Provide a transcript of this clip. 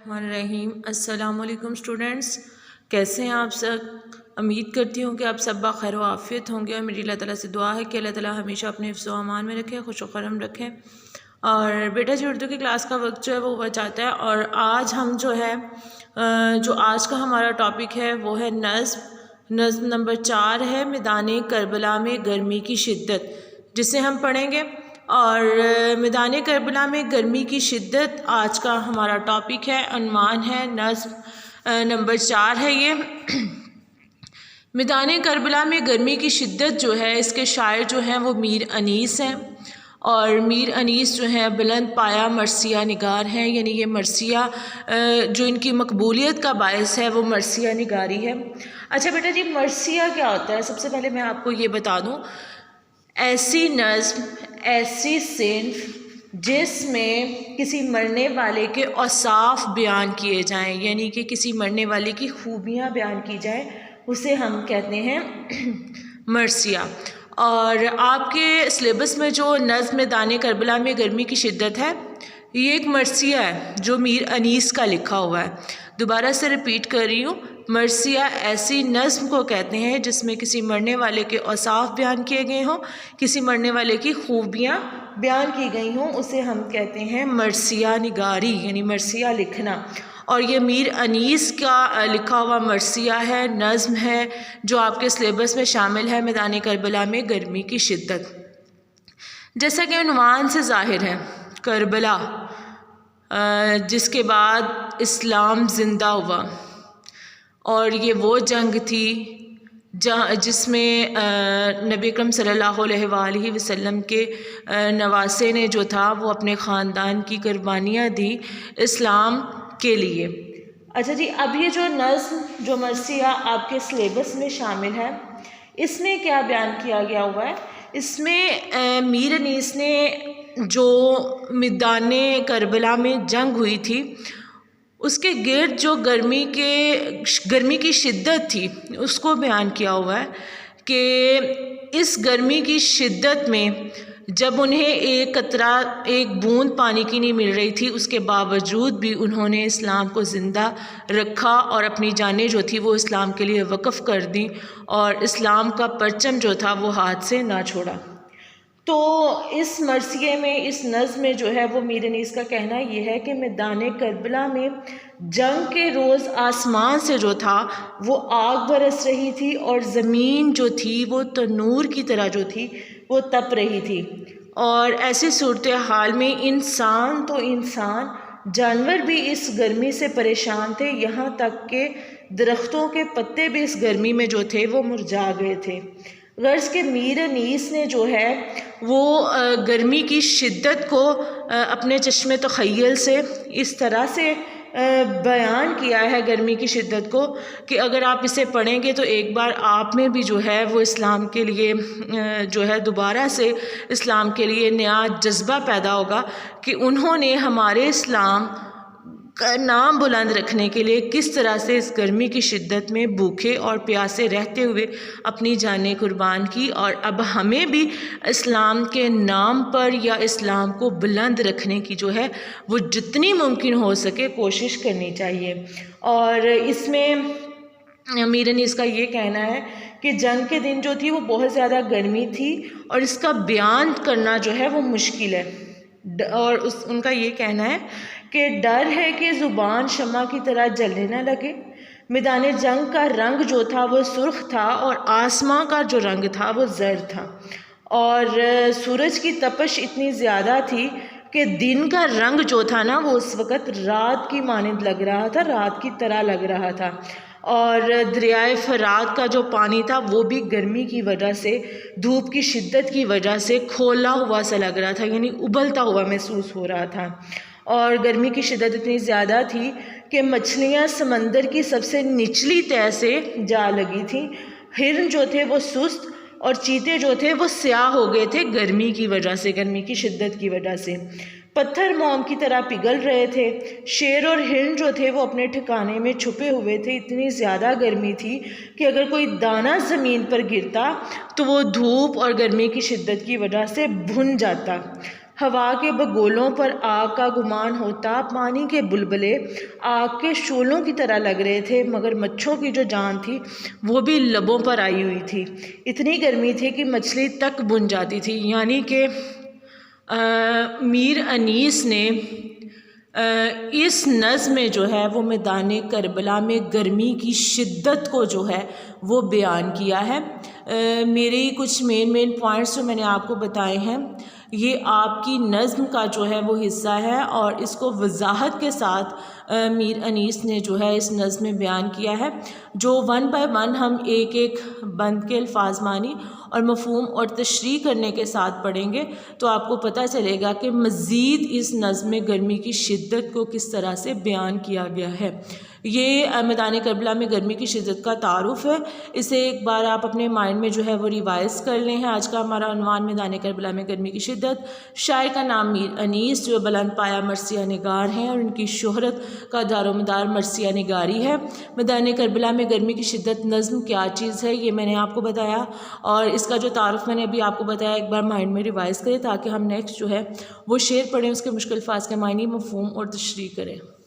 रहीम अस्सलामुअलैकुम स्टूडेंट्स, कैसे हैं आप सब। उम्मीद करती हूँ कि आप सब खैर आफ़ियत होंगे और मेरी अल्लाह ताला से दुआ है कि अल्लाह ताला हमेशा अपने हिफ्ज़ व अमान में रखे, खुश करम रखें। और बेटा जी उर्दू की क्लास का वक्त जो है वो बचाता है। और आज हम जो है जो आज का हमारा टॉपिक है वो है नज़्म नंबर 4 है मैदान करबला में गर्मी की शिद्दत, जिसे हम पढ़ेंगे। और मैदान करबला में गर्मी की शिद्दत आज का हमारा टॉपिक है, उन्वान है, नज़्म नंबर 4 है ये। मैदान करबला में गर्मी की शिद्दत जो है, इसके शायर जो हैं वो मीर अनीस हैं। और मीर अनीस जो हैं बुलंद पाया मरसिया निगार हैं, यानी ये मरसिया जो इनकी मकबूलियत का बायस है वो मरसिया निगारी है। अच्छा बेटा जी, मरसिया क्या होता है? सबसे पहले मैं आपको ये बता दूँ, ऐसी नज़्म, ऐसी सिन्फ जिसमें किसी मरने वाले के औसाफ बयान किए जाएं, यानी कि किसी मरने वाले की खूबियाँ बयान की जाएं, उसे हम कहते हैं मरसिया। और आपके सिलेबस में जो नज़्म मैदान करबला में गर्मी की शिद्दत है, ये एक मरसिया है जो मीर अनीस का लिखा हुआ है। दोबारा से रिपीट कर रही हूँ, मरसिया ऐसी नज़्म को कहते हैं जिसमें किसी मरने वाले के औसाफ बयान किए गए हों, किसी मरने वाले की खूबियाँ बयान की गई हों, उसे हम कहते हैं मरसिया निगारी, यानी मरसिया लिखना। और ये मीर अनीस का लिखा हुआ मरसिया है, नज़्म है, जो आपके सिलेबस में शामिल है, मैदान करबला में गर्मी की शिद्दत। जैसा कि उन्वान से ज़ाहिर है, करबला जिसके बाद इस्लाम ज़िंदा हुआ, और ये वो जंग थी जिसमें नबी अकरम सल्लल्लाहु अलैहि वसल्लम के नवासे ने जो था वो अपने ख़ानदान की कुर्बानियाँ दी इस्लाम के लिए। अच्छा जी, अब ये जो नज़्म जो मरसिया आपके सिलेबस में शामिल है, इसमें क्या बयान किया गया हुआ है? इसमें मीर अनीस ने जो मैदान करबला में जंग हुई थी उसके गिर्द जो गर्मी की शिद्दत थी उसको बयान किया हुआ है कि इस गर्मी की शिद्दत में जब उन्हें एक कतरा, एक बूंद पानी की नहीं मिल रही थी, उसके बावजूद भी उन्होंने इस्लाम को ज़िंदा रखा और अपनी जानें जो थी वो इस्लाम के लिए वक़्फ़ कर दी, और इस्लाम का परचम जो था वो हाथ से ना छोड़ा। तो इस मरसिए में, इस नज़्म में जो है वो मीर अनीस का कहना ये है कि मैदान करबला में जंग के रोज़ आसमान से जो था वो आग बरस रही थी, और ज़मीन जो थी वो तनूर की तरह जो थी वो तप रही थी। और ऐसी सूरत हाल में इंसान तो इंसान, जानवर भी इस गर्मी से परेशान थे, यहाँ तक कि दरख्तों के पत्ते भी इस गर्मी में जो थे वो मुरझा गए थे। गर्ज़ के मीर अनीस ने जो है वो गर्मी की शिद्दत को अपने चश्मे तख़य्युल से इस तरह से बयान किया है गर्मी की शिद्दत को कि अगर आप इसे पढ़ेंगे तो एक बार आप में भी जो है वो इस्लाम के लिए जो है दोबारा से इस्लाम के लिए नया जज्बा पैदा होगा कि उन्होंने हमारे इस्लाम का नाम बुलंद रखने के लिए किस तरह से इस गर्मी की शिद्दत में भूखे और प्यासे रहते हुए अपनी जानें कुर्बान की। और अब हमें भी इस्लाम के नाम पर या इस्लाम को बुलंद रखने की जो है वो जितनी मुमकिन हो सके कोशिश करनी चाहिए। और इसमें मीर अनीस का ये कहना है कि जंग के दिन जो थी वो बहुत ज़्यादा गर्मी थी और इसका बयान करना जो है वो मुश्किल है। और उनका ये कहना है कि डर है कि ज़ुबान शमा की तरह जलने न लगे। मैदान जंग का रंग जो था वो सुर्ख था और आसमां का जो रंग था वो जर्द था, और सूरज की तपश इतनी ज़्यादा थी कि दिन का रंग जो था ना वो उस वक़्त रात की मानंद लग रहा था, रात की तरह लग रहा था। और दरियाए फरात का जो पानी था वो भी गर्मी की वजह से, धूप की शिद्दत की वजह से खोला हुआ सा लग रहा था, यानी उबलता हुआ महसूस हो रहा था। और गर्मी की शिद्दत इतनी ज़्यादा थी कि मछलियाँ समंदर की सबसे निचली तह से जा लगी थीं। हिरन जो थे वो सुस्त और चीते जो थे वो स्याह हो गए थे गर्मी की वजह से, गर्मी की शिद्दत की वजह से। पत्थर मोम की तरह पिघल रहे थे। शेर और हिरन जो थे वो अपने ठिकाने में छुपे हुए थे। इतनी ज़्यादा गर्मी थी कि अगर कोई दाना ज़मीन पर गिरता तो वो धूप और गर्मी की शिद्दत की वजह से भुन जाता। हवा के बगोलों पर आग का गुमान होता, पानी के बुलबुले आग के शोलों की तरह लग रहे थे, मगर मच्छों की जो जान थी वो भी लबों पर आई हुई थी। इतनी गर्मी थी कि मछली तक बुन जाती थी। यानी कि मीर अनीस ने इस नज़्म में जो है वो मैदान करबला में गर्मी की शिद्दत को जो है वो बयान किया है। मेरे कुछ मेन पॉइंट्स जो मैंने आपको बताए हैं ये आपकी नज़्म का जो है वो हिस्सा है और इसको वजाहत के साथ मीर अनीस ने जो है इस नज़्म में बयान किया है, जो 1 बाय 1 हम एक एक बंद के अल्फाज मानी और मफ़हूम और तशरीह करने के साथ पढ़ेंगे तो आपको पता चलेगा कि मज़ीद इस नज़्म में गर्मी की शिद्दत को किस तरह से बयान किया गया है। ये मैदान करबला में गर्मी की शिद्दत का तारुफ़ है। इसे एक बार आप अपने माइंड में जो है वो रिवाइज़ कर लें। आज का हमारा उन्वान मैदान करबला में गर्मी की शिद्दत। शायर का नाम मीर अनीस जो बुलंद पाया मरसिया निगार हैं और उनकी शोहरत का दारोमदार मरसिया निगारी है। मैदान करबला में गर्मी की शिद्दत नज़्म क्या चीज़ है ये मैंने आपको बताया और इसका जो तारुफ़ मैंने अभी आपको बताया एक बार माइंड में रिवाइज़ करें ताकि हम नेक्स्ट जो है वो शेर पढ़ें, उसके मुश्किल अल्फाज के मायने, मफ़हूम और तशरीह करें।